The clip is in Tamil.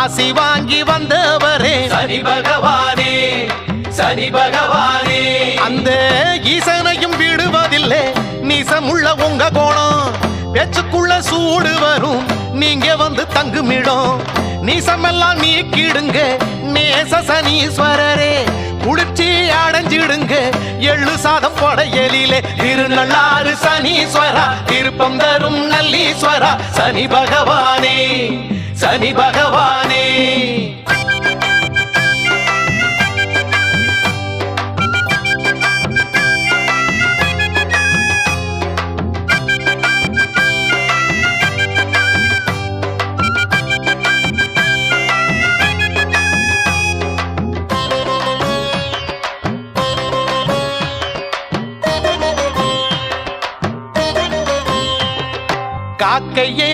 ஆசி வாங்கி வந்தவரே சனி பகவானே சனி பகவானே அந்த ஈசனையும் விடுவதில்லை நீசமுள்ள உங்க கோணம் பேச்சுக்குள்ள சூடு வரும் நீங்க வந்து தங்குமிடம் நீசமெல்லாம் நீக்கிடுங்க நேச சனீஸ்வரரே குளிர்ச்சி அடைஞ்சிடுங்க எள்ளு சாதம் படையலிலே திருநள்ளாறு சனீஸ்வரா திருப்பம் தரும் நல்லீஸ்வரா சனி பகவானே சனி பகவானே காக்கையே